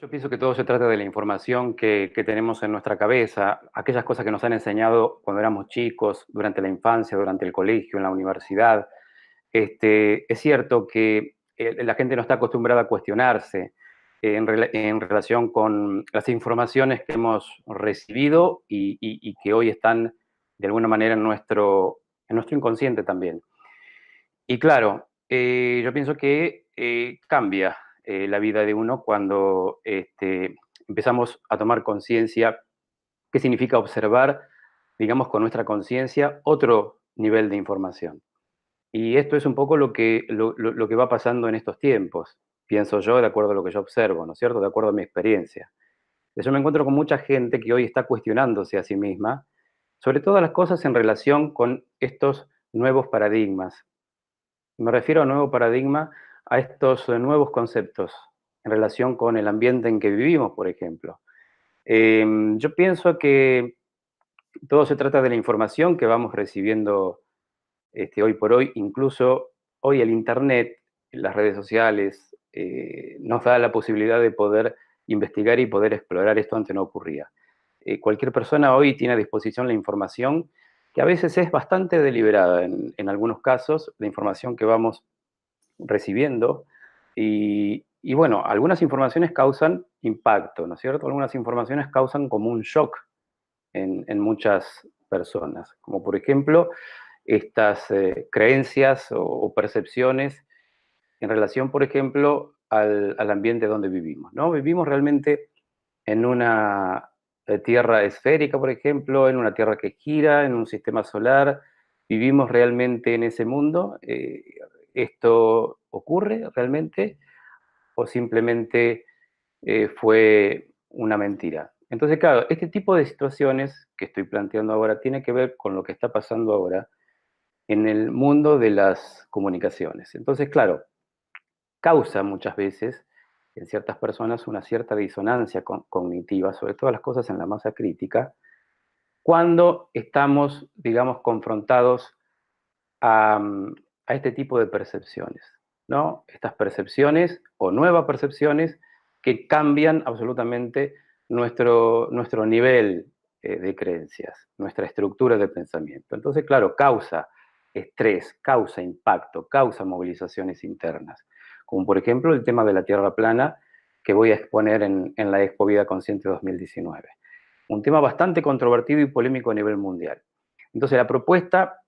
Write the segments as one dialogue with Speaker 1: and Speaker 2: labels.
Speaker 1: Yo pienso que todo se trata de la información que tenemos en nuestra cabeza, aquellas cosas que nos han enseñado cuando éramos chicos, durante la infancia, durante el colegio, en la universidad. Es cierto que la gente no está acostumbrada a cuestionarse en relación con las informaciones que hemos recibido y que hoy están de alguna manera en nuestro inconsciente también. Y claro, yo pienso que cambia la vida de uno cuando empezamos a tomar conciencia qué significa observar, digamos, con nuestra conciencia otro nivel de información. Y esto es un poco lo que va pasando en estos tiempos, pienso yo, de acuerdo a lo que yo observo, ¿no es cierto? De acuerdo a mi experiencia. Yo me encuentro con mucha gente que hoy está cuestionándose a sí misma sobre todas las cosas en relación con estos nuevos paradigmas. Me refiero a nuevo paradigma, a estos nuevos conceptos en relación con el ambiente en que vivimos, por ejemplo. Yo pienso que todo se trata de la información que vamos recibiendo hoy por hoy, incluso hoy el Internet, las redes sociales, nos da la posibilidad de poder investigar y poder explorar esto antes no ocurría. Cualquier persona hoy tiene a disposición la información que a veces es bastante deliberada en algunos casos, la información que vamos recibiendo. Y bueno, algunas informaciones causan impacto, ¿no es cierto? Algunas informaciones causan como un shock en muchas personas, como por ejemplo estas creencias o percepciones en relación, por ejemplo, al ambiente donde vivimos, ¿no? Vivimos realmente en una tierra esférica, por ejemplo, en una tierra que gira, en un sistema solar. ¿Vivimos realmente en ese mundo? ¿Esto ocurre realmente o simplemente fue una mentira? Entonces, claro, este tipo de situaciones que estoy planteando ahora tiene que ver con lo que está pasando ahora en el mundo de las comunicaciones. Entonces, claro, causa muchas veces en ciertas personas una cierta disonancia cognitiva, sobre todas las cosas en la masa crítica, cuando estamos, digamos, confrontados a, a este tipo de percepciones, ¿no? Estas percepciones o nuevas percepciones que cambian absolutamente nuestro nivel de creencias, nuestra estructura de pensamiento. Entonces, claro, causa estrés, causa impacto, causa movilizaciones internas, como por ejemplo el tema de la Tierra plana que voy a exponer en la Expo Vida Consciente 2019. Un tema bastante controvertido y polémico a nivel mundial. Entonces, la propuesta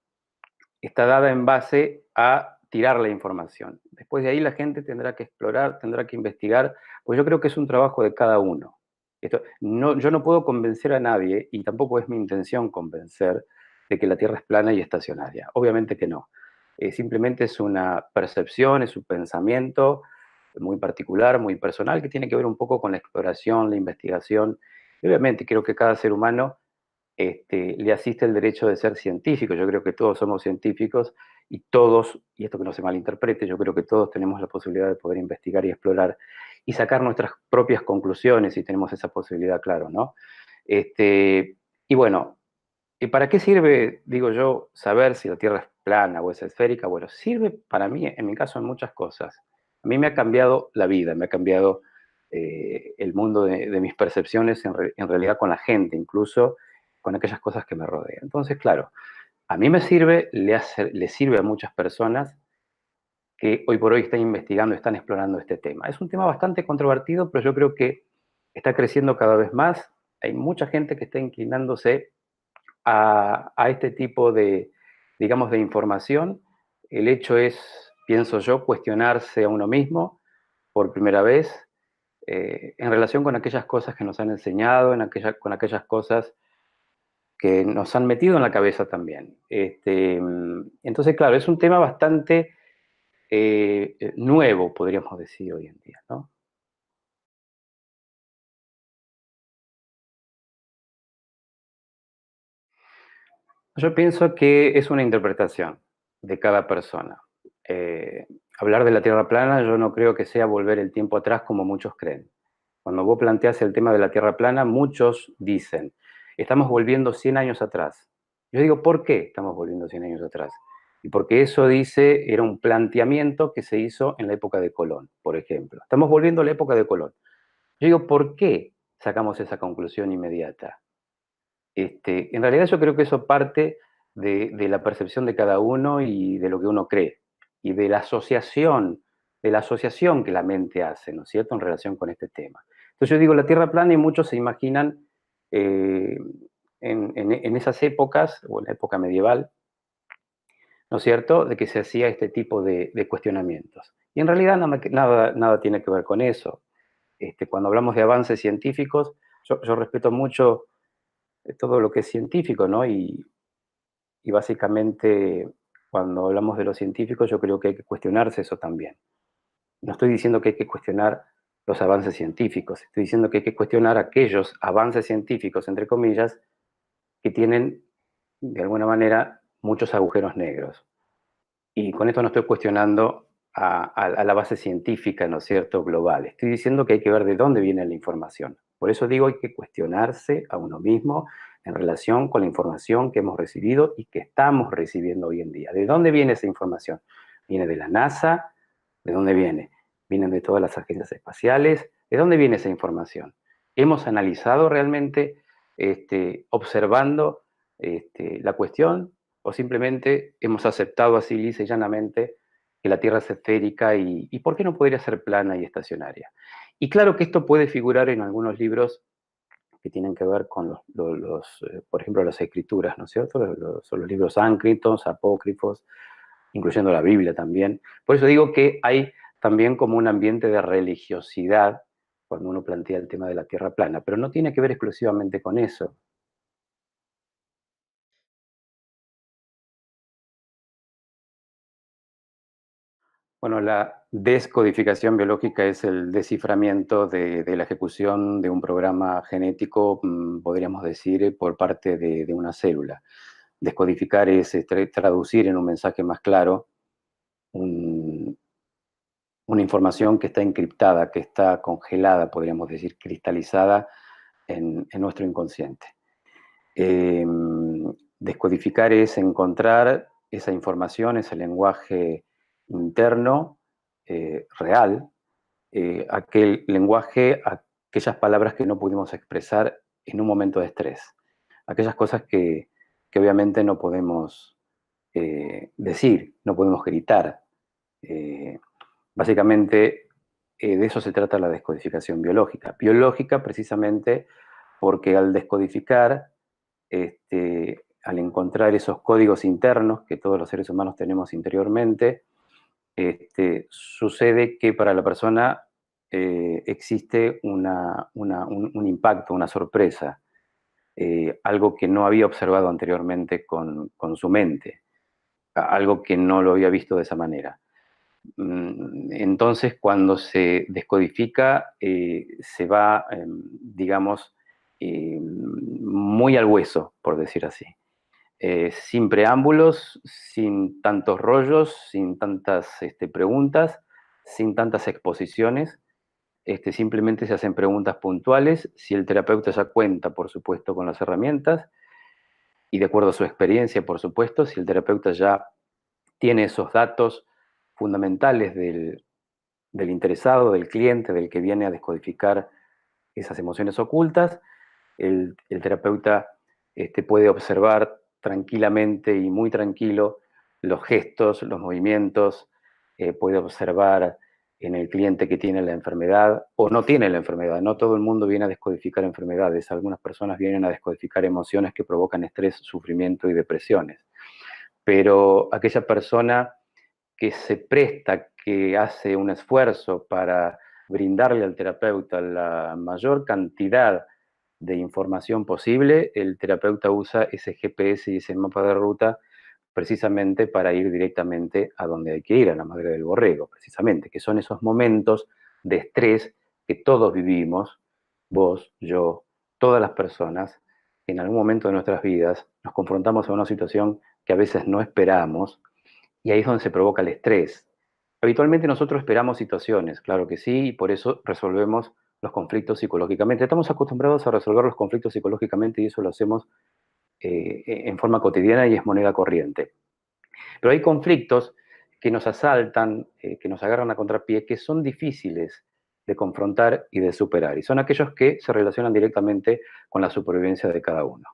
Speaker 1: está dada en base a tirar la información. Después de ahí la gente tendrá que explorar, tendrá que investigar, pues yo creo que es un trabajo de cada uno. Yo no puedo convencer a nadie, y tampoco es mi intención convencer, de que la Tierra es plana y estacionaria. Obviamente que no. Simplemente es una percepción, es un pensamiento muy particular, muy personal, que tiene que ver un poco con la exploración, la investigación. Y obviamente creo que cada ser humano le asiste el derecho de ser científico. Yo creo que todos somos científicos y todos, y esto que no se malinterprete, yo creo que todos tenemos la posibilidad de poder investigar y explorar y sacar nuestras propias conclusiones si tenemos esa posibilidad, claro, ¿no? Y bueno, ¿y para qué sirve, digo yo, saber si la Tierra es plana o es esférica? Bueno, sirve para mí, en mi caso, en muchas cosas. A mí me ha cambiado la vida, me ha cambiado el mundo de mis percepciones en realidad con la gente, incluso con aquellas cosas que me rodean. Entonces, claro, a mí me sirve, le sirve a muchas personas que hoy por hoy están investigando, están explorando este tema. Es un tema bastante controvertido, pero yo creo que está creciendo cada vez más. Hay mucha gente que está inclinándose a este tipo de, digamos, de información. El hecho es, pienso yo, cuestionarse a uno mismo por primera vez en relación con aquellas cosas que nos han enseñado, con aquellas cosas que nos han metido en la cabeza también. Entonces, claro, es un tema bastante nuevo, podríamos decir hoy en día, ¿no? Yo pienso que es una interpretación de cada persona. Eh, Hablar de la Tierra plana yo no creo que sea volver el tiempo atrás como muchos creen. Cuando vos planteas el tema de la Tierra plana, muchos dicen, estamos volviendo 100 años atrás. Yo digo, ¿por qué estamos volviendo 100 años atrás? Y porque eso dice, era un planteamiento que se hizo en la época de Colón, por ejemplo. Estamos volviendo a la época de Colón. Yo digo, ¿por qué sacamos esa conclusión inmediata? En realidad yo creo que eso parte de la percepción de cada uno y de lo que uno cree, y de la asociación que la mente hace, ¿no es cierto?, en relación con este tema. Entonces yo digo, la Tierra plana y muchos se imaginan eh, en esas épocas, o en la época medieval, ¿no es cierto?, de que se hacía este tipo de cuestionamientos. Y en realidad nada tiene que ver con eso. Cuando hablamos de avances científicos, yo respeto mucho todo lo que es científico, ¿no? Y básicamente, cuando hablamos de los científicos, yo creo que hay que cuestionarse eso también. No estoy diciendo que hay que cuestionar los avances científicos, estoy diciendo que hay que cuestionar aquellos avances científicos, entre comillas, que tienen, de alguna manera, muchos agujeros negros. Y con esto no estoy cuestionando a la base científica, ¿no es cierto?, global. Estoy diciendo que hay que ver de dónde viene la información. Por eso digo, hay que cuestionarse a uno mismo en relación con la información que hemos recibido y que estamos recibiendo hoy en día. ¿De dónde viene esa información? ¿Viene de la NASA? ¿De dónde viene? ¿Vienen de todas las agencias espaciales? ¿De dónde viene esa información? ¿Hemos analizado realmente, observando la cuestión? ¿O simplemente hemos aceptado así lisa y llanamente que la Tierra es esférica y por qué no podría ser plana y estacionaria? Y claro que esto puede figurar en algunos libros que tienen que ver con por ejemplo, las escrituras, ¿no es cierto? Son los libros sánscritos, apócrifos, incluyendo la Biblia también. Por eso digo que hay también como un ambiente de religiosidad cuando uno plantea el tema de la Tierra plana, pero no tiene que ver exclusivamente con eso. Bueno, la descodificación biológica es el desciframiento de la ejecución de un programa genético, podríamos decir, por parte de una célula. Descodificar es traducir en un mensaje más claro un- una información que está encriptada, que está congelada, podríamos decir, cristalizada en nuestro inconsciente. Eh, Descodificar es encontrar esa información, ese lenguaje interno, real, aquel lenguaje, aquellas palabras que no pudimos expresar en un momento de estrés, aquellas cosas que obviamente no podemos decir, no podemos gritar. Eh, Básicamente, de eso se trata la descodificación biológica. Biológica precisamente porque al descodificar, al encontrar esos códigos internos que todos los seres humanos tenemos interiormente, sucede que para la persona existe un impacto, una sorpresa, algo que no había observado anteriormente con su mente, algo que no lo había visto de esa manera. Entonces, cuando se descodifica, se va, digamos, muy al hueso, por decir así. Sin preámbulos, sin tantos rollos, sin tantas preguntas, sin tantas exposiciones. Simplemente se hacen preguntas puntuales. Si el terapeuta ya cuenta, por supuesto, con las herramientas y de acuerdo a su experiencia, por supuesto, si el terapeuta ya tiene esos datos fundamentales del interesado, del cliente, del que viene a descodificar esas emociones ocultas, el terapeuta puede observar tranquilamente y muy tranquilo los gestos, los movimientos, puede observar en el cliente que tiene la enfermedad o no tiene la enfermedad. No todo el mundo viene a descodificar enfermedades. Algunas personas vienen a descodificar emociones que provocan estrés, sufrimiento y depresiones. Pero aquella persona que se presta, que hace un esfuerzo para brindarle al terapeuta la mayor cantidad de información posible, el terapeuta usa ese GPS y ese mapa de ruta precisamente para ir directamente a donde hay que ir, a la madre del borrego, precisamente, que son esos momentos de estrés que todos vivimos, vos, yo, todas las personas, que en algún momento de nuestras vidas nos confrontamos a una situación que a veces no esperamos, y ahí es donde se provoca el estrés. Habitualmente nosotros esperamos situaciones, claro que sí, y por eso resolvemos los conflictos psicológicamente. Estamos acostumbrados a resolver los conflictos psicológicamente y eso lo hacemos en forma cotidiana y es moneda corriente. Pero hay conflictos que nos asaltan, que nos agarran a contrapié, que son difíciles de confrontar y de superar. Y son aquellos que se relacionan directamente con la supervivencia de cada uno.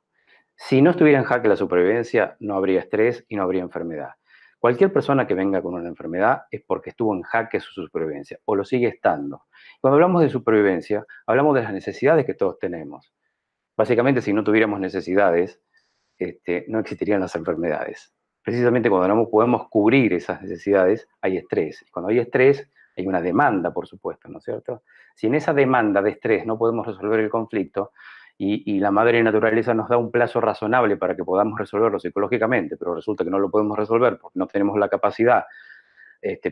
Speaker 1: Si no estuviera en jaque la supervivencia, no habría estrés y no habría enfermedad. Cualquier persona que venga con una enfermedad es porque estuvo en jaque su supervivencia o lo sigue estando. Cuando hablamos de supervivencia, hablamos de las necesidades que todos tenemos. Básicamente, si no tuviéramos necesidades, no existirían las enfermedades. Precisamente cuando no podemos cubrir esas necesidades, hay estrés. Y cuando hay estrés, hay una demanda, por supuesto, ¿no es cierto? Si en esa demanda de estrés no podemos resolver el conflicto, y la madre naturaleza nos da un plazo razonable para que podamos resolverlo psicológicamente, pero resulta que no lo podemos resolver porque no tenemos la capacidad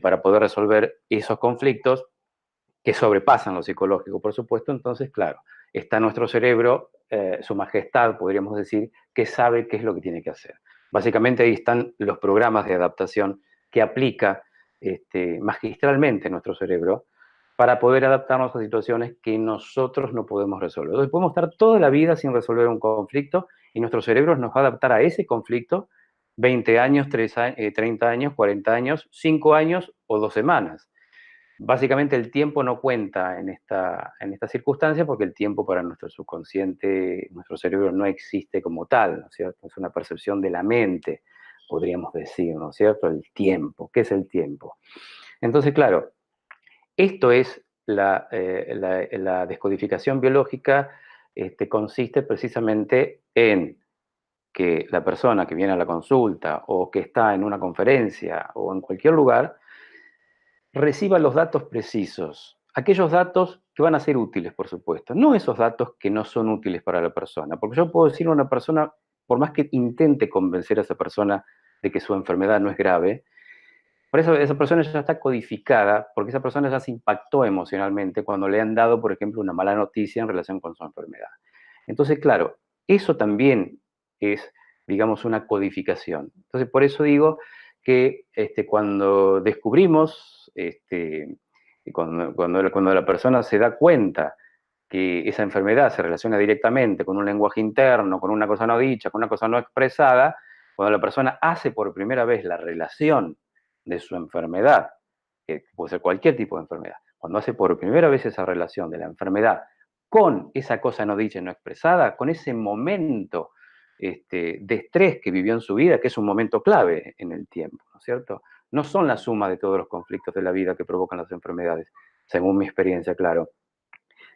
Speaker 1: para poder resolver esos conflictos que sobrepasan lo psicológico, por supuesto, entonces, claro, está nuestro cerebro, su majestad, podríamos decir, que sabe qué es lo que tiene que hacer. Básicamente ahí están los programas de adaptación que aplica magistralmente nuestro cerebro para poder adaptarnos a situaciones que nosotros no podemos resolver. Entonces podemos estar toda la vida sin resolver un conflicto y nuestro cerebro nos va a adaptar a ese conflicto 20 años, 30 años, 40 años, 5 años o 2 semanas. Básicamente el tiempo no cuenta en esta circunstancia porque el tiempo para nuestro subconsciente, nuestro cerebro no existe como tal, ¿no es cierto? Es una percepción de la mente, podríamos decir, ¿no es cierto? El tiempo, ¿qué es el tiempo? Entonces, claro, esto es la descodificación biológica, consiste precisamente en que la persona que viene a la consulta o que está en una conferencia o en cualquier lugar reciba los datos precisos, aquellos datos que van a ser útiles, por supuesto, no esos datos que no son útiles para la persona, porque yo puedo decirle a una persona, por más que intente convencer a esa persona de que su enfermedad no es grave, por eso esa persona ya está codificada, porque esa persona ya se impactó emocionalmente cuando le han dado, por ejemplo, una mala noticia en relación con su enfermedad. Entonces, claro, eso también es, digamos, una codificación. Entonces, por eso digo que cuando descubrimos, cuando la persona se da cuenta que esa enfermedad se relaciona directamente con un lenguaje interno, con una cosa no dicha, con una cosa no expresada, cuando la persona hace por primera vez la relación de su enfermedad, que puede ser cualquier tipo de enfermedad, cuando hace por primera vez esa relación de la enfermedad con esa cosa no dicha y no expresada, con ese momento de estrés que vivió en su vida, que es un momento clave en el tiempo, ¿no es cierto? No son la suma de todos los conflictos de la vida que provocan las enfermedades, según mi experiencia, claro,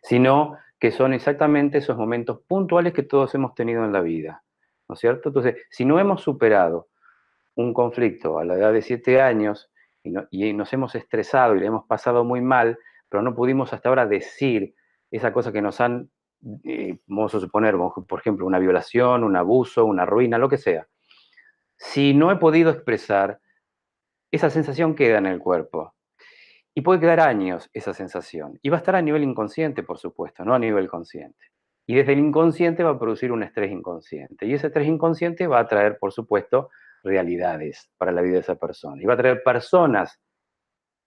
Speaker 1: sino que son exactamente esos momentos puntuales que todos hemos tenido en la vida, ¿no es cierto? Entonces, si no hemos superado un conflicto a la edad de 7 años y nos hemos estresado y le hemos pasado muy mal, pero no pudimos hasta ahora decir esa cosa que nos han, vamos a suponer, por ejemplo, una violación, un abuso, una ruina, lo que sea. Si no he podido expresar, esa sensación queda en el cuerpo. Y puede quedar años esa sensación. Y va a estar a nivel inconsciente, por supuesto, no a nivel consciente. Y desde el inconsciente va a producir un estrés inconsciente. Y ese estrés inconsciente va a traer, por supuesto, realidades para la vida de esa persona. Y va a traer personas,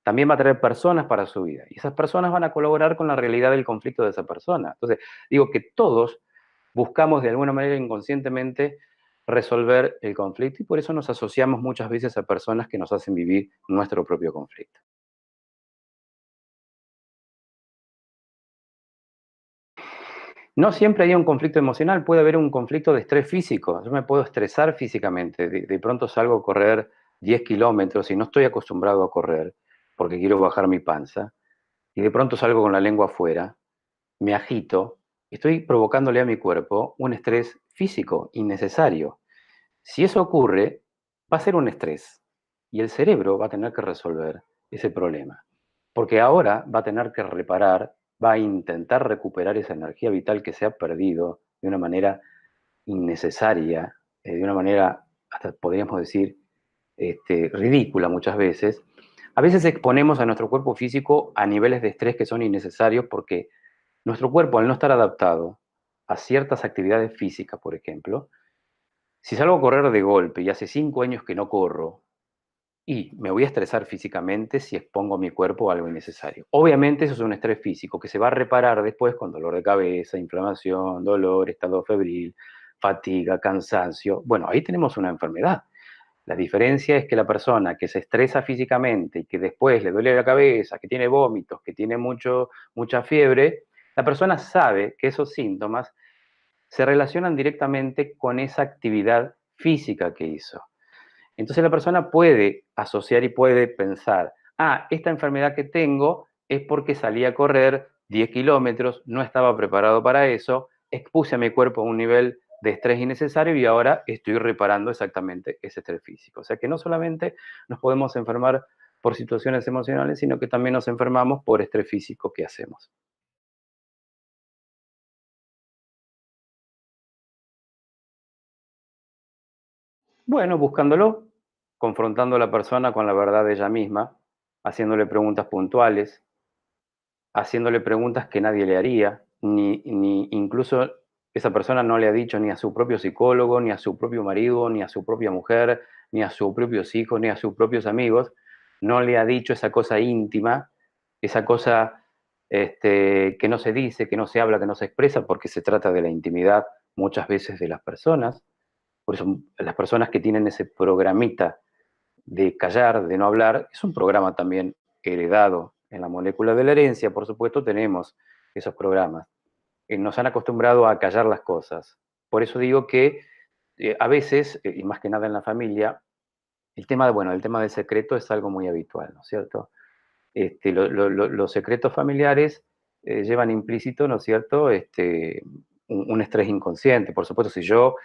Speaker 1: también va a traer personas para su vida. Y esas personas van a colaborar con la realidad del conflicto de esa persona. Entonces, digo que todos buscamos de alguna manera inconscientemente resolver el conflicto y por eso nos asociamos muchas veces a personas que nos hacen vivir nuestro propio conflicto. No siempre hay un conflicto emocional, puede haber un conflicto de estrés físico. Yo me puedo estresar físicamente, de pronto salgo a correr 10 kilómetros y no estoy acostumbrado a correr porque quiero bajar mi panza, y de pronto salgo con la lengua afuera, me agito, estoy provocándole a mi cuerpo un estrés físico innecesario. Si eso ocurre, va a ser un estrés y el cerebro va a tener que resolver ese problema, porque ahora va a tener que reparar, va a intentar recuperar esa energía vital que se ha perdido de una manera innecesaria, de una manera, hasta podríamos decir, ridícula muchas veces. A veces exponemos a nuestro cuerpo físico a niveles de estrés que son innecesarios porque nuestro cuerpo, al no estar adaptado a ciertas actividades físicas, por ejemplo, si salgo a correr de golpe y hace 5 años que no corro, y me voy a estresar físicamente si expongo mi cuerpo a algo innecesario. Obviamente eso es un estrés físico que se va a reparar después con dolor de cabeza, inflamación, dolor, estado febril, fatiga, cansancio. Bueno, ahí tenemos una enfermedad. La diferencia es que la persona que se estresa físicamente y que después le duele la cabeza, que tiene vómitos, que tiene mucha fiebre, la persona sabe que esos síntomas se relacionan directamente con esa actividad física que hizo. Entonces la persona puede asociar y puede pensar, esta enfermedad que tengo es porque salí a correr 10 kilómetros, no estaba preparado para eso, expuse a mi cuerpo a un nivel de estrés innecesario y ahora estoy reparando exactamente ese estrés físico. O sea que no solamente nos podemos enfermar por situaciones emocionales, sino que también nos enfermamos por estrés físico que hacemos. Bueno, buscándolo, confrontando a la persona con la verdad de ella misma, haciéndole preguntas puntuales, haciéndole preguntas que nadie le haría, ni incluso esa persona no le ha dicho ni a su propio psicólogo, ni a su propio marido, ni a su propia mujer, ni a sus propios hijos, ni a sus propios amigos, no le ha dicho esa cosa íntima, esa cosa que no se dice, que no se habla, que no se expresa, porque se trata de la intimidad muchas veces de las personas. Por eso las personas que tienen ese programita de callar, de no hablar, es un programa también heredado. En la molécula de la herencia, por supuesto, tenemos esos programas. Nos han acostumbrado a callar las cosas. Por eso digo que a veces, y más que nada en la familia, el tema del secreto es algo muy habitual, ¿no es cierto? Los secretos familiares llevan implícito, ¿no es cierto?, un estrés inconsciente. Por supuesto, si yo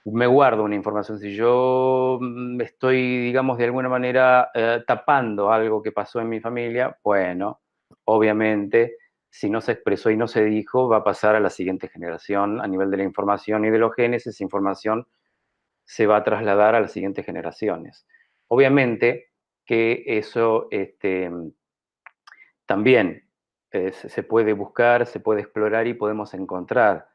Speaker 1: me guardo una información. Si yo estoy, digamos, de alguna manera tapando algo que pasó en mi familia, bueno, obviamente, si no se expresó y no se dijo, va a pasar a la siguiente generación a nivel de la información y de los genes. Esa información se va a trasladar a las siguientes generaciones. Obviamente que eso también se puede buscar, se puede explorar y podemos encontrar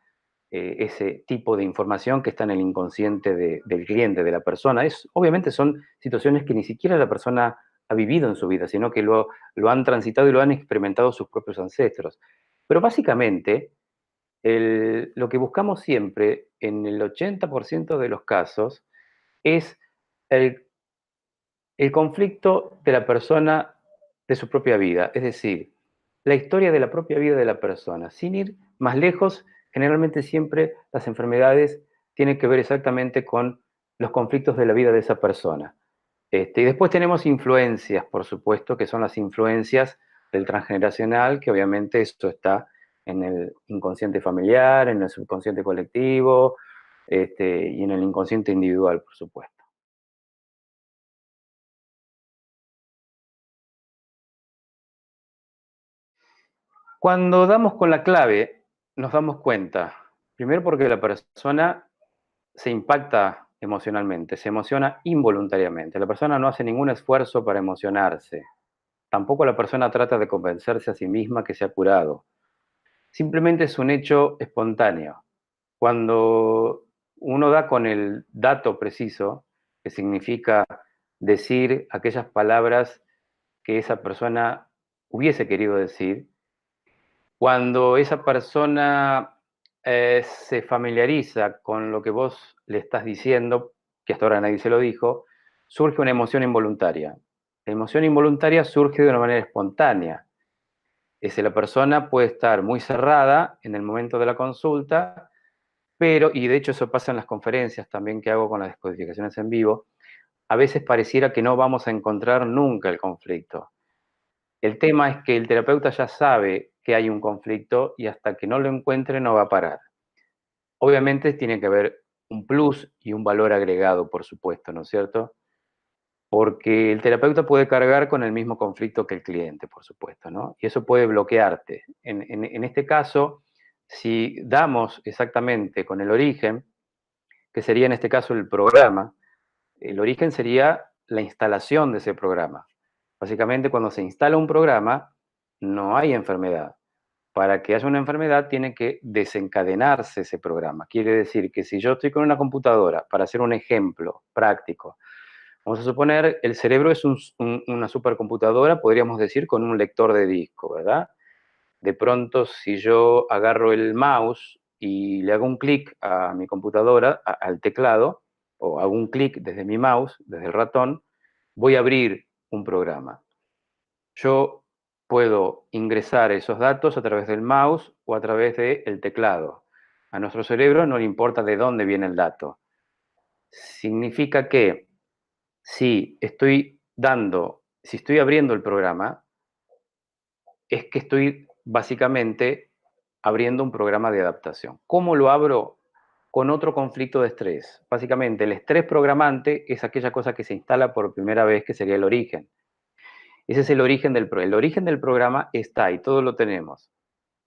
Speaker 1: ese tipo de información que está en el inconsciente del cliente, de la persona. Obviamente son situaciones que ni siquiera la persona ha vivido en su vida, sino que lo han transitado y lo han experimentado sus propios ancestros. Pero básicamente, lo que buscamos siempre, en el 80% de los casos, es el, el conflicto de la persona de su propia vida, es decir, la historia de la propia vida de la persona. Sin ir más lejos, generalmente siempre las enfermedades tienen que ver exactamente con los conflictos de la vida de esa persona. Y después tenemos influencias, por supuesto, que son las influencias del transgeneracional, que obviamente esto está en el inconsciente familiar, en el subconsciente colectivo, y en el inconsciente individual, por supuesto. Cuando damos con la clave, nos damos cuenta, primero porque la persona se impacta emocionalmente, se emociona involuntariamente. La persona no hace ningún esfuerzo para emocionarse. Tampoco la persona trata de convencerse a sí misma que se ha curado. Simplemente es un hecho espontáneo. Cuando uno da con el dato preciso, que significa decir aquellas palabras que esa persona hubiese querido decir, cuando esa persona se familiariza con lo que vos le estás diciendo, que hasta ahora nadie se lo dijo, surge una emoción involuntaria. La emoción involuntaria surge de una manera espontánea. La persona puede estar muy cerrada en el momento de la consulta, pero, y de hecho eso pasa en las conferencias también que hago con las descodificaciones en vivo, a veces pareciera que no vamos a encontrar nunca el conflicto. El tema es que el terapeuta ya sabe que hay un conflicto y hasta que no lo encuentre no va a parar. Obviamente tiene que haber un plus y un valor agregado, por supuesto, ¿no es cierto? Porque el terapeuta puede cargar con el mismo conflicto que el cliente, por supuesto, ¿no? Y eso puede bloquearte. En este caso, si damos exactamente con el origen, que sería en este caso el programa, el origen sería la instalación de ese programa. Básicamente, cuando se instala un programa, no hay enfermedad. Para que haya una enfermedad, tiene que desencadenarse ese programa. Quiere decir que si yo estoy con una computadora, para hacer un ejemplo práctico, vamos a suponer el cerebro es una supercomputadora, podríamos decir, con un lector de disco, ¿verdad? De pronto, si yo agarro el mouse y le hago un clic a mi computadora, al teclado, o hago un clic desde mi mouse, desde el ratón, voy a abrir un programa. Yo puedo ingresar esos datos a través del mouse o a través del teclado. A nuestro cerebro no le importa de dónde viene el dato. Significa que si estoy abriendo el programa, es que estoy básicamente abriendo un programa de adaptación. ¿Cómo lo abro? Con otro conflicto de estrés. Básicamente, el estrés programante es aquella cosa que se instala por primera vez, que sería el origen. Ese es el origen del programa. El origen del programa está ahí, todos lo tenemos.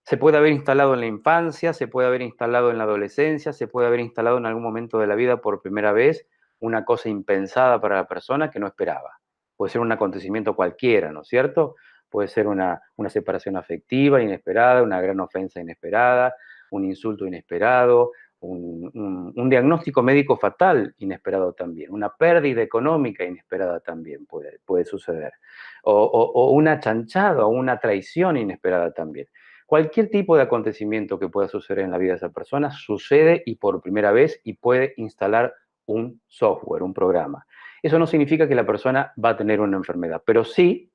Speaker 1: Se puede haber instalado en la infancia, se puede haber instalado en la adolescencia, se puede haber instalado en algún momento de la vida por primera vez, una cosa impensada para la persona que no esperaba. Puede ser un acontecimiento cualquiera, ¿no es cierto? Puede ser una separación afectiva inesperada, una gran ofensa inesperada, un insulto inesperado, un diagnóstico médico fatal inesperado también, una pérdida económica inesperada también puede suceder, o una chanchada o una traición inesperada también. Cualquier tipo de acontecimiento que pueda suceder en la vida de esa persona sucede y por primera vez y puede instalar un software, un programa. Eso no significa que la persona va a tener una enfermedad, pero sí,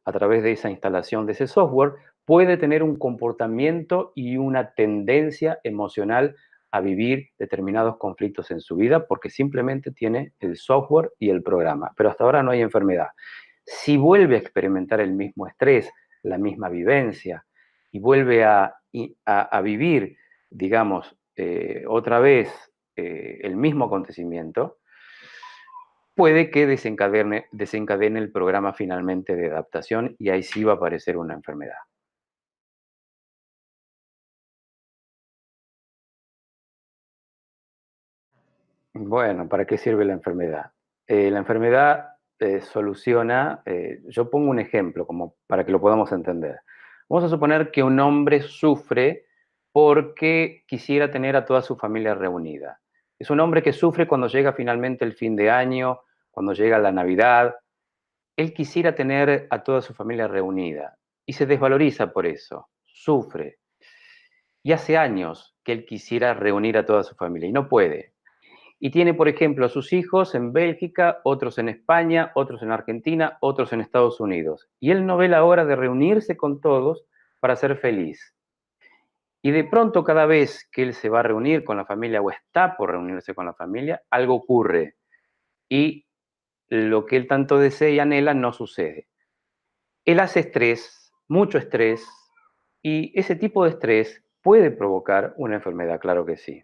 Speaker 1: a través de esa instalación de ese software, puede tener un comportamiento y una tendencia emocional a vivir determinados conflictos en su vida porque simplemente tiene el software y el programa, pero hasta ahora no hay enfermedad. Si vuelve a experimentar el mismo estrés, la misma vivencia, y vuelve a vivir, digamos, otra vez el mismo acontecimiento, puede que desencadene el programa finalmente de adaptación y ahí sí va a aparecer una enfermedad. Bueno, ¿para qué sirve la enfermedad? La enfermedad soluciona, yo pongo un ejemplo como para que lo podamos entender. Vamos a suponer que un hombre sufre porque quisiera tener a toda su familia reunida. Es un hombre que sufre cuando llega finalmente el fin de año, cuando llega la Navidad. Él quisiera tener a toda su familia reunida y se desvaloriza por eso, sufre. Y hace años que él quisiera reunir a toda su familia y no puede. Y tiene, por ejemplo, a sus hijos en Bélgica, otros en España, otros en Argentina, otros en Estados Unidos. Y él no ve la hora de reunirse con todos para ser feliz. Y de pronto, cada vez que él se va a reunir con la familia o está por reunirse con la familia, algo ocurre. Y lo que él tanto desea y anhela no sucede. Él hace estrés, mucho estrés, y ese tipo de estrés puede provocar una enfermedad, claro que sí.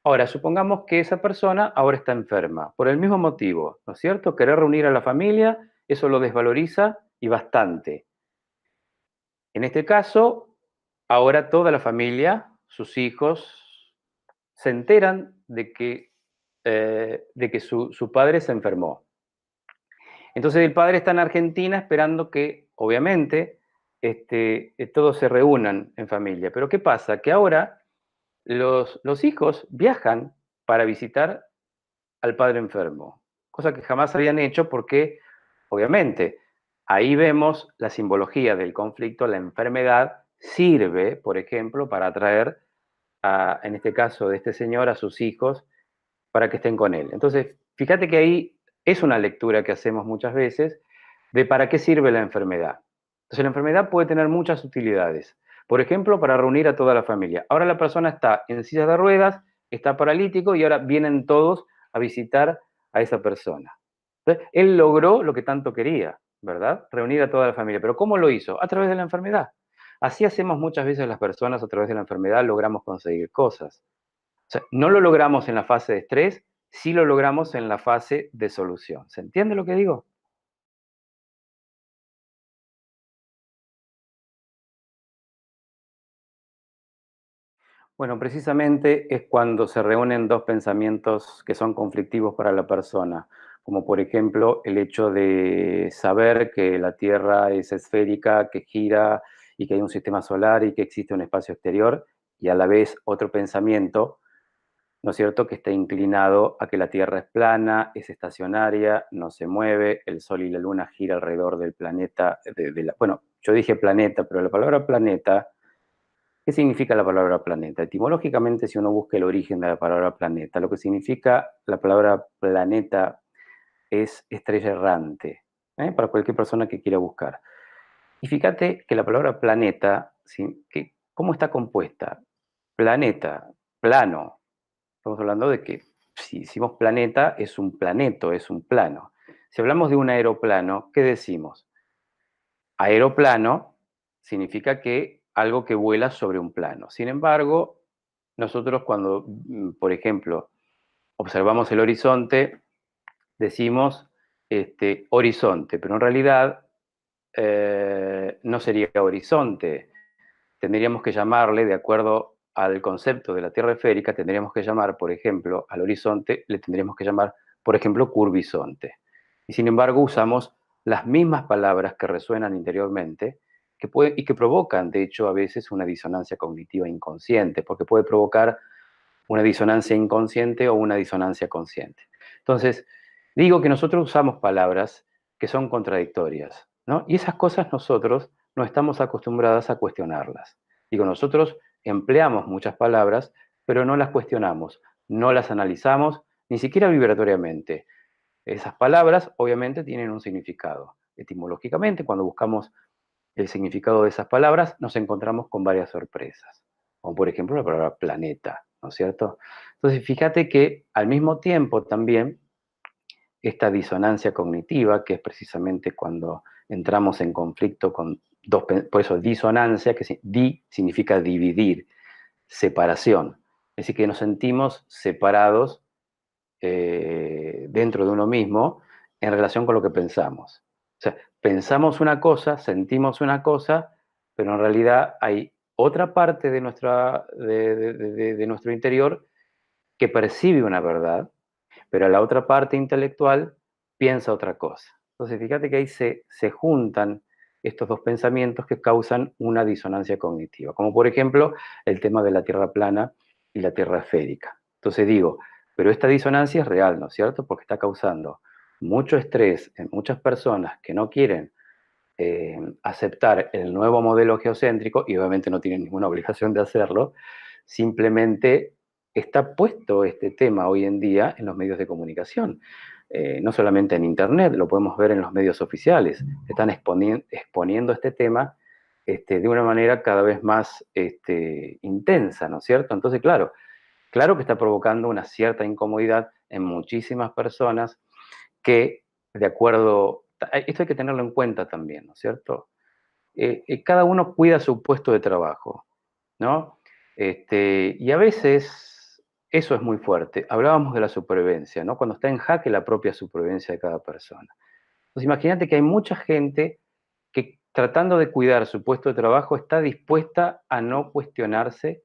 Speaker 1: Ahora, supongamos que esa persona ahora está enferma, por el mismo motivo, ¿no es cierto? Querer reunir a la familia, eso lo desvaloriza y bastante. En este caso, ahora toda la familia, sus hijos, se enteran de que su padre se enfermó. Entonces el padre está en Argentina esperando que, obviamente, todos se reúnan en familia. Pero ¿qué pasa? Que ahora los hijos viajan para visitar al padre enfermo, cosa que jamás habían hecho porque, obviamente, ahí vemos la simbología del conflicto, la enfermedad sirve, por ejemplo, para atraer, en este caso de este señor, a sus hijos para que estén con él. Entonces, fíjate que ahí es una lectura que hacemos muchas veces de para qué sirve la enfermedad. Entonces, la enfermedad puede tener muchas utilidades. Por ejemplo, para reunir a toda la familia. Ahora la persona está en silla de ruedas, está paralítico y ahora vienen todos a visitar a esa persona. Entonces, él logró lo que tanto quería, ¿verdad? Reunir a toda la familia. Pero ¿cómo lo hizo? A través de la enfermedad. Así hacemos muchas veces las personas, a través de la enfermedad logramos conseguir cosas. O sea, no lo logramos en la fase de estrés, sí lo logramos en la fase de solución. ¿Se entiende lo que digo? Bueno, precisamente es cuando se reúnen dos pensamientos que son conflictivos para la persona, como por ejemplo el hecho de saber que la Tierra es esférica, que gira y que hay un sistema solar y que existe un espacio exterior, y a la vez otro pensamiento, ¿no es cierto?, que está inclinado a que la Tierra es plana, es estacionaria, no se mueve, el Sol y la Luna giran alrededor del planeta, bueno, yo dije planeta, pero la palabra planeta ¿Qué significa la palabra planeta? Etimológicamente, si uno busca el origen de la palabra planeta, lo que significa la palabra planeta es estrella errante, para cualquier persona que quiera buscar. Y fíjate que la palabra planeta, ¿sí? ¿Cómo está compuesta? Planeta, plano. Estamos hablando de que si decimos planeta, es un planeto, es un plano. Si hablamos de un aeroplano, ¿qué decimos? Aeroplano significa que algo que vuela sobre un plano. Sin embargo, nosotros cuando, por ejemplo, observamos el horizonte, decimos horizonte, pero en realidad no sería horizonte. Tendríamos que llamarle, de acuerdo al concepto de la Tierra esférica, tendríamos que llamar, por ejemplo, al horizonte, le tendríamos que llamar, por ejemplo, curvisonte. Y sin embargo, usamos las mismas palabras que resuenan interiormente y que provocan, de hecho, a veces una disonancia cognitiva inconsciente, porque puede provocar una disonancia inconsciente o una disonancia consciente. Entonces, digo que nosotros usamos palabras que son contradictorias, ¿no? Y esas cosas nosotros no estamos acostumbrados a cuestionarlas. Digo, nosotros empleamos muchas palabras, pero no las cuestionamos, no las analizamos, ni siquiera vibratoriamente. Esas palabras obviamente tienen un significado. Etimológicamente, cuando buscamos el significado de esas palabras, nos encontramos con varias sorpresas, como por ejemplo la palabra planeta, ¿no es cierto? Entonces, fíjate que al mismo tiempo también esta disonancia cognitiva, que es precisamente cuando entramos en conflicto con dos, por eso disonancia, que significa dividir, separación, es decir, que nos sentimos separados dentro de uno mismo en relación con lo que pensamos. O sea, pensamos una cosa, sentimos una cosa, pero en realidad hay otra parte de nuestro interior que percibe una verdad, pero la otra parte intelectual piensa otra cosa. Entonces, fíjate que ahí se juntan estos dos pensamientos que causan una disonancia cognitiva, como por ejemplo el tema de la Tierra plana y la Tierra esférica. Entonces digo, pero esta disonancia es real, ¿no es cierto? Porque está causando mucho estrés en muchas personas que no quieren aceptar el nuevo modelo geocéntrico, y obviamente no tienen ninguna obligación de hacerlo, simplemente está puesto este tema hoy en día en los medios de comunicación. No solamente en Internet, lo podemos ver en los medios oficiales. Están exponiendo este tema de una manera cada vez más intensa, ¿no es cierto? Entonces, claro que está provocando una cierta incomodidad en muchísimas personas que, de acuerdo, esto hay que tenerlo en cuenta también, ¿no es cierto? Cada uno cuida su puesto de trabajo, ¿no? Y a veces eso es muy fuerte. Hablábamos de la supervivencia, ¿no? Cuando está en jaque la propia supervivencia de cada persona. Entonces imagínate que hay mucha gente que tratando de cuidar su puesto de trabajo está dispuesta a no cuestionarse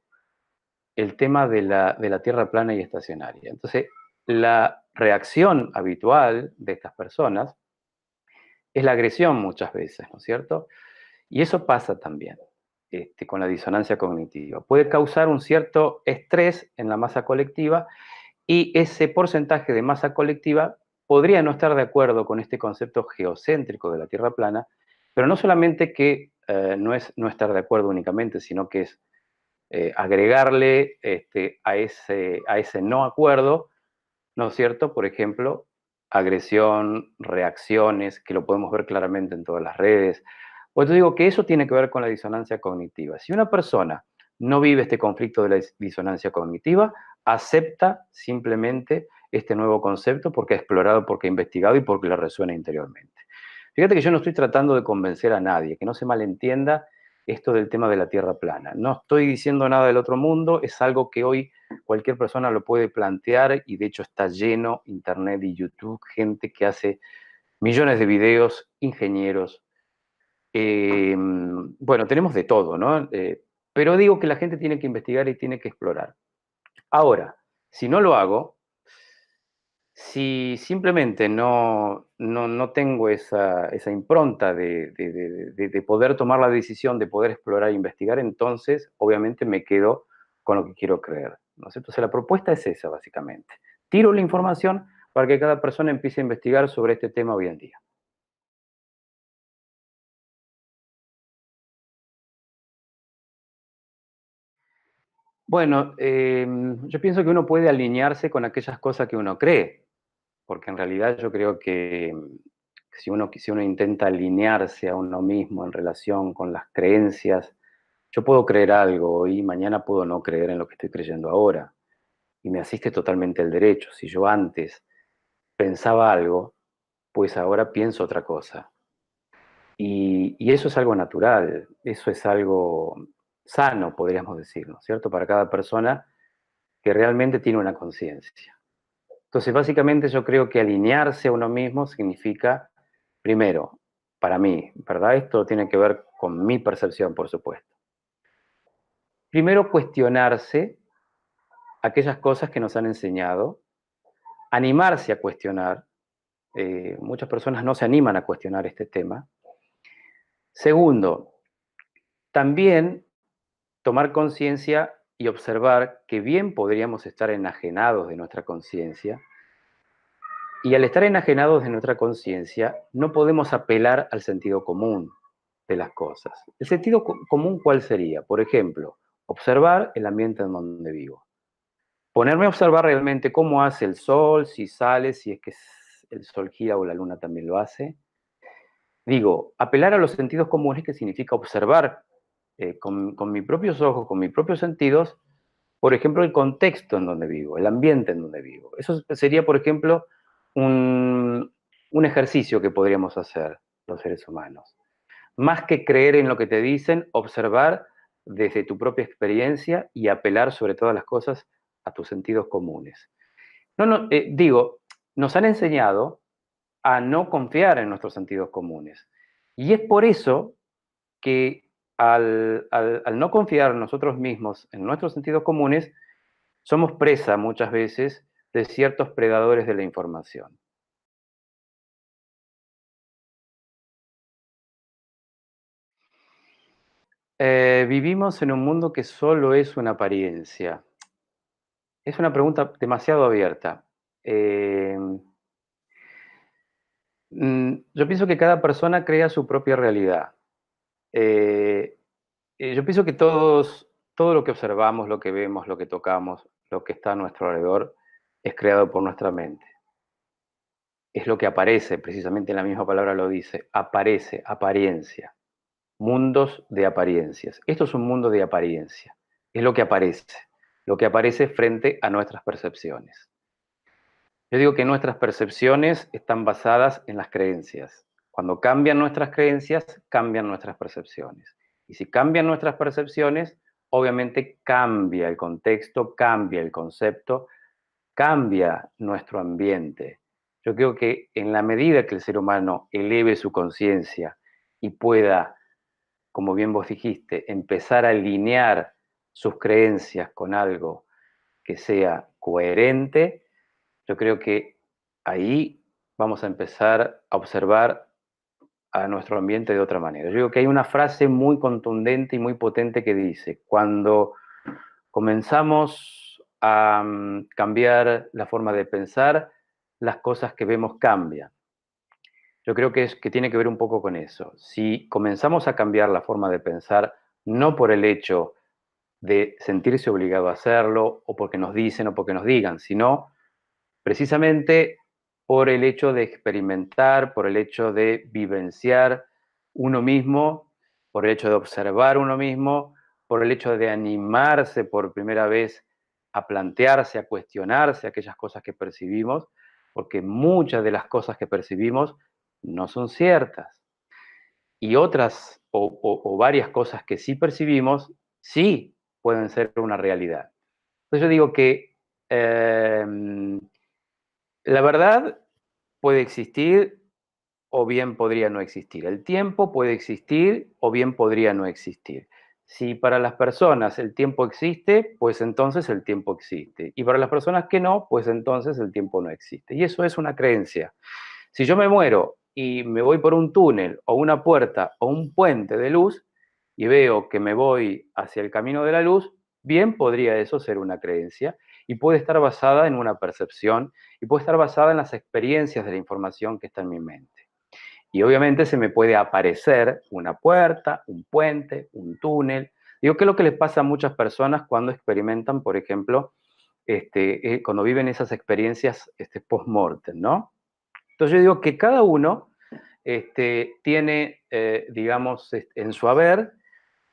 Speaker 1: el tema de la tierra plana y estacionaria. Entonces, la reacción habitual de estas personas es la agresión muchas veces, ¿no es cierto? Y eso pasa también con la disonancia cognitiva. Puede causar un cierto estrés en la masa colectiva y ese porcentaje de masa colectiva podría no estar de acuerdo con este concepto geocéntrico de la Tierra plana, pero no solamente que no es no estar de acuerdo únicamente, sino que es agregarle a ese no acuerdo, ¿no es cierto? Por ejemplo, agresión, reacciones, que lo podemos ver claramente en todas las redes. Pues yo digo que eso tiene que ver con la disonancia cognitiva. Si una persona no vive este conflicto de la disonancia cognitiva, acepta simplemente este nuevo concepto porque ha explorado, porque ha investigado y porque le resuena interiormente. Fíjate que yo no estoy tratando de convencer a nadie, que no se malentienda esto del tema de la Tierra plana. No estoy diciendo nada del otro mundo, es algo que hoy cualquier persona lo puede plantear y de hecho está lleno Internet y YouTube, gente que hace millones de videos, ingenieros. Bueno, tenemos de todo, ¿no? Pero digo que la gente tiene que investigar y tiene que explorar. Ahora, si no lo hago, si simplemente no tengo esa impronta de poder tomar la decisión, de poder explorar e investigar, entonces obviamente me quedo con lo que quiero creer, ¿no es cierto? Entonces la propuesta es esa, básicamente. Tiro la información para que cada persona empiece a investigar sobre este tema hoy en día. Bueno, yo pienso que uno puede alinearse con aquellas cosas que uno cree, porque en realidad yo creo que si uno intenta alinearse a uno mismo en relación con las creencias, yo puedo creer algo y mañana puedo no creer en lo que estoy creyendo ahora. Y me asiste totalmente el derecho. Si yo antes pensaba algo, pues ahora pienso otra cosa. Y eso es algo natural, eso es algo sano, podríamos decir, ¿no es cierto? Para cada persona que realmente tiene una conciencia. Entonces, básicamente yo creo que alinearse a uno mismo significa, primero, para mí, ¿verdad? Esto tiene que ver con mi percepción, por supuesto. Primero, cuestionarse aquellas cosas que nos han enseñado, animarse a cuestionar. Muchas personas no se animan a cuestionar este tema. Segundo, también tomar conciencia y observar que bien podríamos estar enajenados de nuestra conciencia. Y al estar enajenados de nuestra conciencia, no podemos apelar al sentido común de las cosas. ¿El sentido común cuál sería? Por ejemplo, observar el ambiente en donde vivo. Ponerme a observar realmente cómo hace el sol, si sale, si es que el sol gira o la luna también lo hace. Digo, apelar a los sentidos comunes, que significa observar con mis propios ojos, con mis propios sentidos, por ejemplo, el contexto en donde vivo, el ambiente en donde vivo. Eso sería, por ejemplo, un, un ejercicio que podríamos hacer los seres humanos. Más que creer en lo que te dicen, observar desde tu propia experiencia y apelar sobre todas las cosas a tus sentidos comunes. No, no, digo, nos han enseñado a no confiar en nuestros sentidos comunes. Y es por eso que al no confiar en nosotros mismos, en nuestros sentidos comunes, somos presa muchas veces de ciertos predadores de la información. Vivimos en un mundo que solo es una apariencia. Es una pregunta demasiado abierta. Eh, yo pienso que cada persona crea su propia realidad. Eh, yo pienso que todo lo que observamos, lo que vemos, lo que tocamos, lo que está a nuestro alrededor, es creado por nuestra mente. Es lo que aparece, precisamente la misma palabra lo dice, aparece, apariencia. Mundos de apariencias. Esto es un mundo de apariencia. Es lo que aparece frente a nuestras percepciones. Yo digo que nuestras percepciones están basadas en las creencias. Cuando cambian nuestras creencias, cambian nuestras percepciones. Y si cambian nuestras percepciones, obviamente cambia el contexto, cambia el concepto, cambia nuestro ambiente. Yo creo que en la medida que el ser humano eleve su conciencia y pueda, como bien vos dijiste, empezar a alinear sus creencias con algo que sea coherente, yo creo que ahí vamos a empezar a observar a nuestro ambiente de otra manera. Yo digo que hay una frase muy contundente y muy potente que dice, cuando comenzamos a cambiar la forma de pensar, las cosas que vemos cambian. Yo creo que tiene que ver un poco con eso. Si comenzamos a cambiar la forma de pensar, no por el hecho de sentirse obligado a hacerlo, o porque nos dicen o porque nos digan, sino precisamente por el hecho de experimentar, por el hecho de vivenciar uno mismo, por el hecho de observar uno mismo, por el hecho de animarse por primera vez a plantearse, a cuestionarse aquellas cosas que percibimos, porque muchas de las cosas que percibimos no son ciertas. Y otras o varias cosas que sí percibimos, sí pueden ser una realidad. Entonces yo digo que la verdad puede existir o bien podría no existir. El tiempo puede existir o bien podría no existir. Si para las personas el tiempo existe, pues entonces el tiempo existe. Y para las personas que no, pues entonces el tiempo no existe. Y eso es una creencia. Si yo me muero y me voy por un túnel o una puerta o un puente de luz y veo que me voy hacia el camino de la luz, bien podría eso ser una creencia y puede estar basada en una percepción y puede estar basada en las experiencias de la información que está en mi mente. Y obviamente se me puede aparecer una puerta, un puente, un túnel, Digo, ¿qué es lo que les pasa a muchas personas cuando experimentan, por ejemplo, cuando viven esas experiencias post-mortem, ¿no? Entonces yo digo que cada uno tiene, digamos, en su haber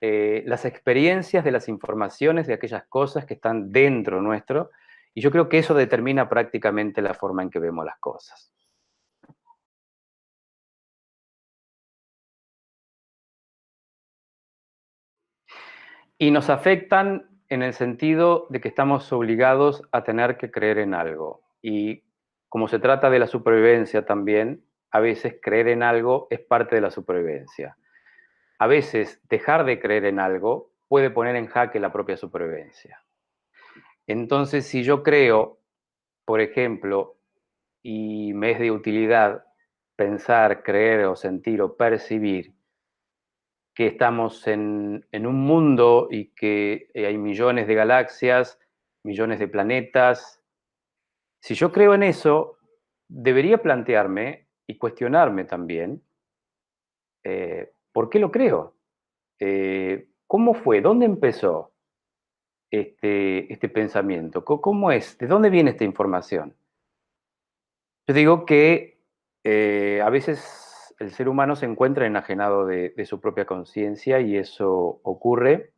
Speaker 1: las experiencias de las informaciones de aquellas cosas que están dentro nuestro, y yo creo que eso determina prácticamente la forma en que vemos las cosas. Y nos afectan en el sentido de que estamos obligados a tener que creer en algo. Y como se trata de la supervivencia también, a veces creer en algo es parte de la supervivencia. A veces dejar de creer en algo puede poner en jaque la propia supervivencia. Entonces, si yo creo, por ejemplo, y me es de utilidad pensar, creer o sentir o percibir que estamos en un mundo y que hay millones de galaxias, millones de planetas. Si yo creo en eso, debería plantearme y cuestionarme también por qué lo creo. ¿Cómo fue? ¿Dónde empezó este pensamiento? ¿Cómo es? ¿De dónde viene esta información? Yo digo que a veces el ser humano se encuentra enajenado de su propia conciencia y eso ocurre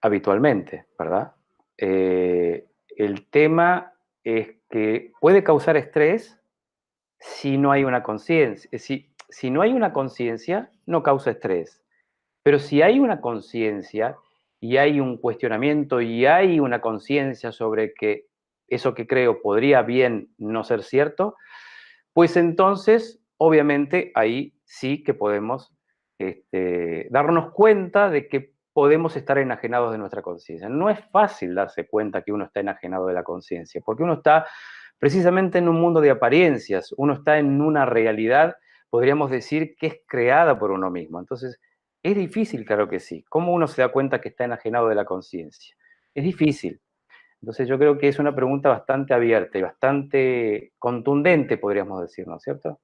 Speaker 1: habitualmente, ¿verdad? El tema es que puede causar estrés si no hay una conciencia. Si no hay una conciencia, no causa estrés. Pero si hay una conciencia y hay un cuestionamiento y hay una conciencia sobre que eso que creo podría bien no ser cierto, pues entonces, obviamente, ahí sí que podemos darnos cuenta de que podemos estar enajenados de nuestra conciencia. No es fácil darse cuenta que uno está enajenado de la conciencia, porque uno está precisamente en un mundo de apariencias, uno está en una realidad, podríamos decir, que es creada por uno mismo. Entonces, es difícil, claro que sí. ¿Cómo uno se da cuenta que está enajenado de la conciencia? Es difícil. Entonces yo creo que es una pregunta bastante abierta y bastante contundente, podríamos decir, ¿no es cierto?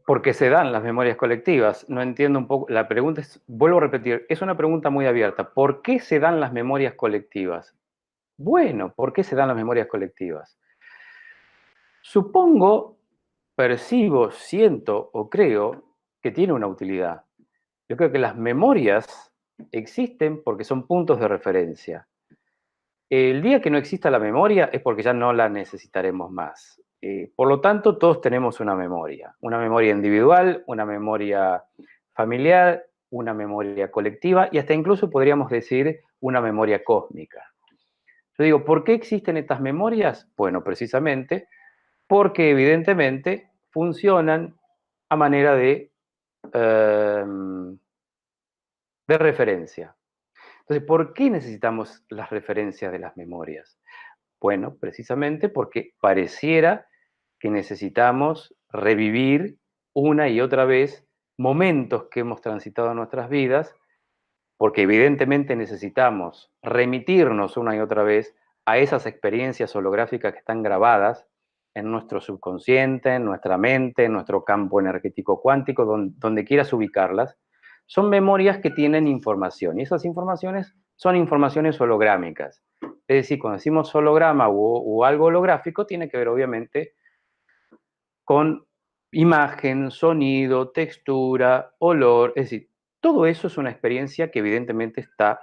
Speaker 1: Porque se dan las memorias colectivas. No entiendo un poco, la pregunta es, vuelvo a repetir, es una pregunta muy abierta. ¿Por qué se dan las memorias colectivas? Bueno, ¿por qué se dan las memorias colectivas? Supongo, percibo, siento o creo que tiene una utilidad. Yo creo que las memorias existen porque son puntos de referencia. El día que no exista la memoria es porque ya no la necesitaremos más. Por lo tanto, todos tenemos una memoria individual, una memoria familiar, una memoria colectiva y hasta incluso podríamos decir una memoria cósmica. Yo digo, ¿por qué existen estas memorias? Bueno, precisamente porque evidentemente funcionan a manera de referencia. Entonces, ¿por qué necesitamos las referencias de las memorias? Bueno, precisamente porque pareciera que necesitamos revivir una y otra vez momentos que hemos transitado en nuestras vidas, porque evidentemente necesitamos remitirnos una y otra vez a esas experiencias holográficas que están grabadas en nuestro subconsciente, en nuestra mente, en nuestro campo energético cuántico, donde quieras ubicarlas. Son memorias que tienen información y esas informaciones son informaciones holográmicas. Es decir, cuando decimos holograma o algo holográfico, tiene que ver obviamente con imagen, sonido, textura, olor, es decir, todo eso es una experiencia que evidentemente está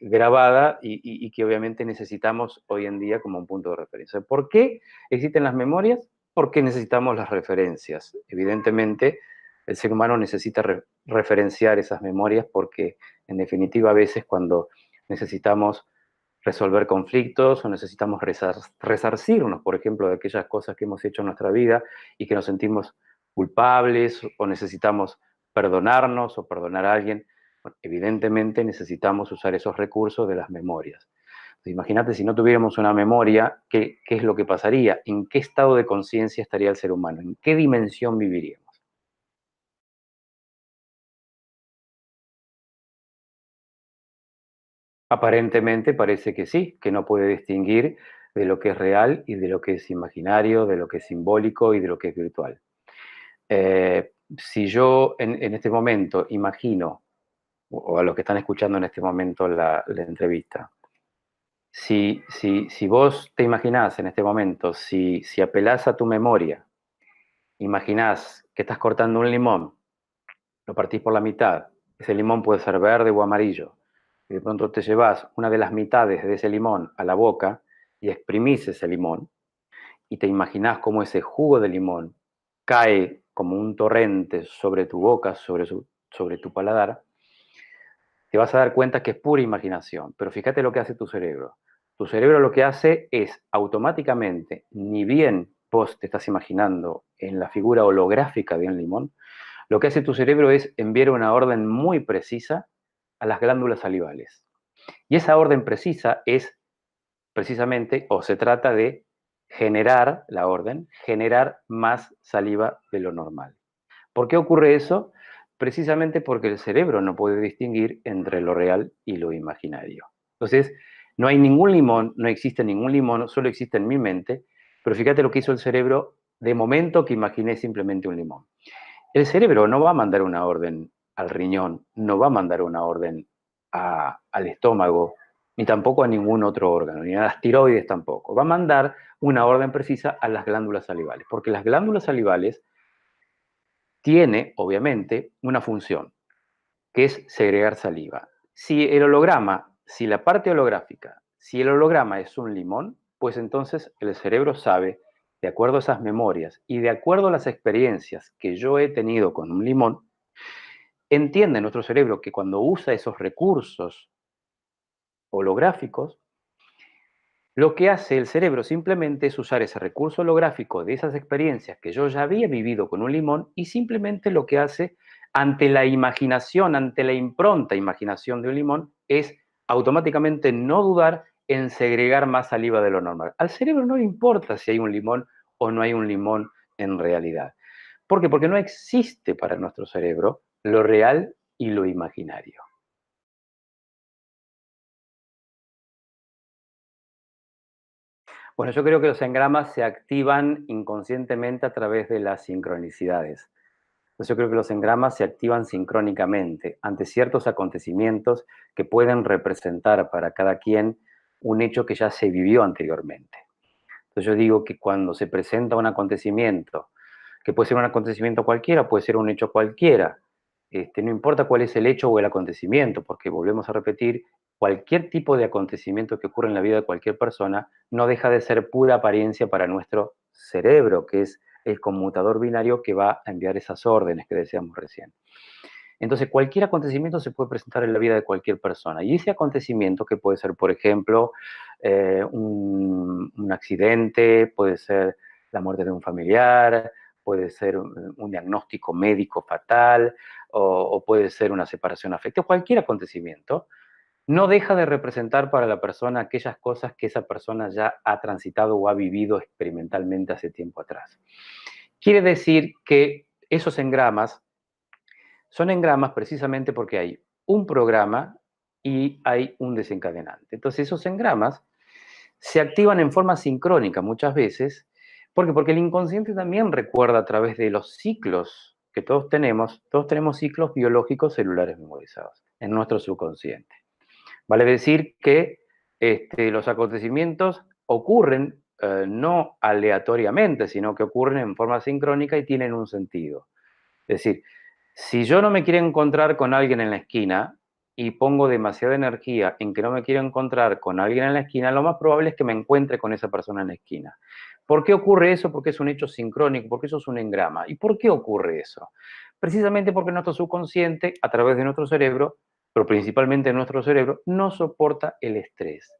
Speaker 1: grabada y que obviamente necesitamos hoy en día como un punto de referencia. ¿Por qué existen las memorias? Porque necesitamos las referencias. Evidentemente, el ser humano necesita referenciar esas memorias porque, en definitiva, a veces cuando necesitamos resolver conflictos o necesitamos resarcirnos, por ejemplo, de aquellas cosas que hemos hecho en nuestra vida y que nos sentimos culpables o necesitamos perdonarnos o perdonar a alguien. Bueno, evidentemente necesitamos usar esos recursos de las memorias. Imagínate si no tuviéramos una memoria, ¿qué es lo que pasaría? ¿En qué estado de conciencia estaría el ser humano? ¿En qué dimensión viviríamos? Aparentemente parece que sí, que no puede distinguir de lo que es real y de lo que es imaginario, de lo que es simbólico y de lo que es virtual. Si yo en este momento imagino, o a los que están escuchando en este momento la entrevista, si vos te imaginás en este momento, si apelás a tu memoria, imaginás que estás cortando un limón, lo partís por la mitad, ese limón puede ser verde o amarillo, y de pronto te llevas una de las mitades de ese limón a la boca y exprimís ese limón, y te imaginás cómo ese jugo de limón cae como un torrente sobre tu boca, sobre tu paladar, te vas a dar cuenta que es pura imaginación. Pero fíjate lo que hace tu cerebro. Tu cerebro lo que hace es automáticamente, ni bien vos te estás imaginando en la figura holográfica de un limón, lo que hace tu cerebro es enviar una orden muy precisa a las glándulas salivales. Y esa orden precisa es precisamente, o se trata de generar la orden, generar más saliva de lo normal. ¿Por qué ocurre eso? Precisamente porque el cerebro no puede distinguir entre lo real y lo imaginario. Entonces, no hay ningún limón, no existe ningún limón, solo existe en mi mente, pero fíjate lo que hizo el cerebro de momento que imaginé simplemente un limón. El cerebro no va a mandar una orden al riñón, no va a mandar una orden al estómago, ni tampoco a ningún otro órgano, ni a las tiroides tampoco. Va a mandar una orden precisa a las glándulas salivales, porque las glándulas salivales tiene, obviamente, una función, que es segregar saliva. Si la parte holográfica, si el holograma es un limón, pues entonces el cerebro sabe, de acuerdo a esas memorias y de acuerdo a las experiencias que yo he tenido con un limón, entiende nuestro cerebro que cuando usa esos recursos holográficos, lo que hace el cerebro simplemente es usar ese recurso holográfico de esas experiencias que yo ya había vivido con un limón y simplemente lo que hace ante la imaginación, ante la impronta imaginación de un limón, es automáticamente no dudar en segregar más saliva de lo normal. Al cerebro no le importa si hay un limón o no hay un limón en realidad. ¿Por qué? Porque no existe para nuestro cerebro lo real y lo imaginario. Bueno, yo creo que los engramas se activan inconscientemente a través de las sincronicidades. Entonces, yo creo que los engramas se activan sincrónicamente ante ciertos acontecimientos que pueden representar para cada quien un hecho que ya se vivió anteriormente. Entonces, yo digo que cuando se presenta un acontecimiento, que puede ser un acontecimiento cualquiera, puede ser un hecho cualquiera, no importa cuál es el hecho o el acontecimiento, porque volvemos a repetir, cualquier tipo de acontecimiento que ocurre en la vida de cualquier persona no deja de ser pura apariencia para nuestro cerebro, que es el conmutador binario que va a enviar esas órdenes que decíamos recién. Entonces, cualquier acontecimiento se puede presentar en la vida de cualquier persona. Y ese acontecimiento, que puede ser, por ejemplo, un accidente, puede ser la muerte de un familiar, puede ser un diagnóstico médico fatal, o puede ser una separación afectiva, cualquier acontecimiento, no deja de representar para la persona aquellas cosas que esa persona ya ha transitado o ha vivido experimentalmente hace tiempo atrás. Quiere decir que esos engramas son engramas precisamente porque hay un programa y hay un desencadenante. Entonces esos engramas se activan en forma sincrónica muchas veces. ¿Por qué? Porque el inconsciente también recuerda a través de los ciclos que todos tenemos ciclos biológicos celulares memorizados en nuestro subconsciente. Vale decir que los acontecimientos ocurren no aleatoriamente, sino que ocurren en forma sincrónica y tienen un sentido. Es decir, si yo no me quiero encontrar con alguien en la esquina y pongo demasiada energía en que no me quiero encontrar con alguien en la esquina, lo más probable es que me encuentre con esa persona en la esquina. ¿Por qué ocurre eso? Porque es un hecho sincrónico, porque eso es un engrama. ¿Y por qué ocurre eso? Precisamente porque nuestro subconsciente, a través de nuestro cerebro, pero principalmente nuestro cerebro, no soporta el estrés.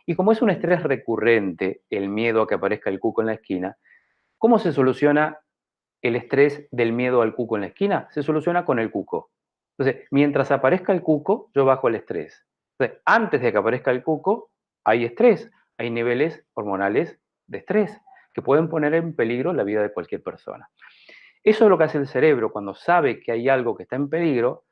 Speaker 1: Y como es un estrés recurrente, el miedo a que aparezca el cuco en la esquina, ¿cómo se soluciona el estrés del miedo al cuco en la esquina? Se soluciona con el cuco. Entonces, mientras aparezca el cuco, yo bajo el estrés. Entonces, antes de que aparezca el cuco, hay estrés, hay niveles hormonales de estrés que pueden poner en peligro la vida de cualquier persona. Eso es lo que hace el cerebro cuando sabe que hay algo que está en peligro,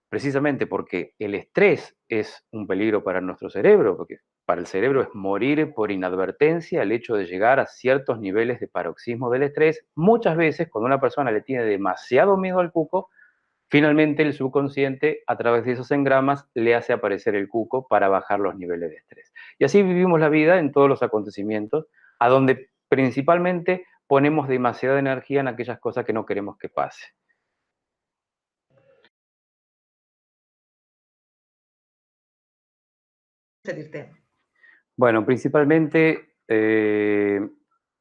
Speaker 1: precisamente porque el estrés es un peligro para nuestro cerebro, porque para el cerebro es morir por inadvertencia el hecho de llegar a ciertos niveles de paroxismo del estrés. Muchas veces, cuando una persona le tiene demasiado miedo al cuco, finalmente el subconsciente, a través de esos engramas, le hace aparecer el cuco para bajar los niveles de estrés. Y así vivimos la vida en todos los acontecimientos, a donde principalmente ponemos demasiada energía en aquellas cosas que no queremos que pase.
Speaker 2: Servirte.
Speaker 1: Bueno, principalmente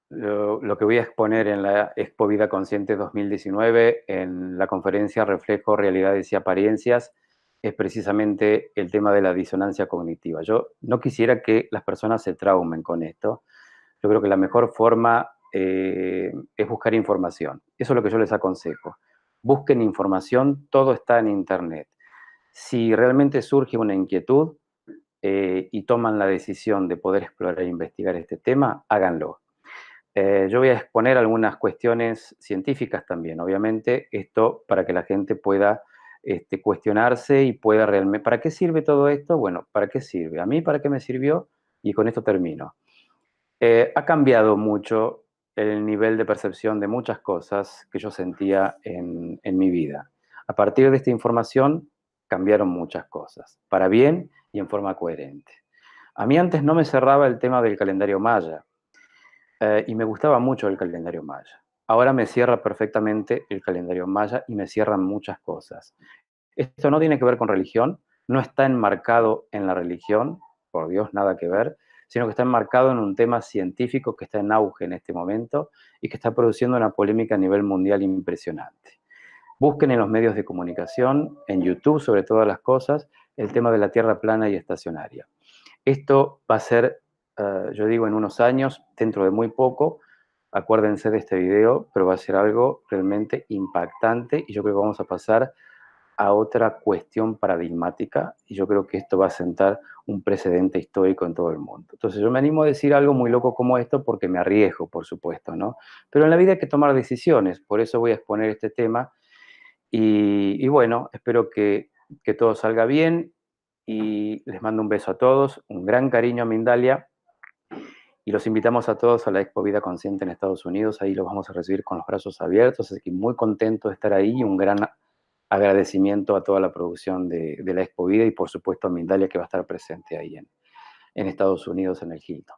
Speaker 1: lo que voy a exponer en la Expo Vida Consciente 2019, en la conferencia Reflejo, Realidades y Apariencias, es precisamente el tema de la disonancia cognitiva. Yo no quisiera que las personas se traumen con esto. Yo creo que la mejor forma es buscar información. Eso es lo que yo les aconsejo. Busquen información, todo está en Internet. Si realmente surge una inquietud, y toman la decisión de poder explorar e investigar este tema, háganlo. Yo voy a exponer algunas cuestiones científicas también, obviamente, esto para que la gente pueda cuestionarse y pueda realmente... ¿Para qué sirve todo esto? Bueno, ¿para qué sirve? A mí, ¿para qué me sirvió? Y con esto termino. Ha cambiado mucho el nivel de percepción de muchas cosas que yo sentía en mi vida. A partir de esta información cambiaron muchas cosas, para bien y en forma coherente. A mí antes no me cerraba el tema del calendario maya y me gustaba mucho el calendario maya. Ahora me cierra perfectamente el calendario maya y me cierran muchas cosas. Esto no tiene que ver con religión, no está enmarcado en la religión, por Dios, nada que ver, sino que está enmarcado en un tema científico que está en auge en este momento y que está produciendo una polémica a nivel mundial impresionante. Busquen en los medios de comunicación, en YouTube sobre todas las cosas, el tema de la Tierra plana y estacionaria. Esto va a ser, yo digo, en unos años, dentro de muy poco, acuérdense de este video, pero va a ser algo realmente impactante y yo creo que vamos a pasar a otra cuestión paradigmática y yo creo que esto va a sentar un precedente histórico en todo el mundo. Entonces yo me animo a decir algo muy loco como esto porque me arriesgo, por supuesto, ¿no? Pero en la vida hay que tomar decisiones, por eso voy a exponer este tema y bueno, espero que todo salga bien y les mando un beso a todos, un gran cariño a Mindalia y los invitamos a todos a la Expo Vida Consciente en Estados Unidos. Ahí los vamos a recibir con los brazos abiertos, así que muy contento de estar ahí y un gran agradecimiento a toda la producción de la Expo Vida y por supuesto a Mindalia que va a estar presente ahí en Estados Unidos, en el Hilton.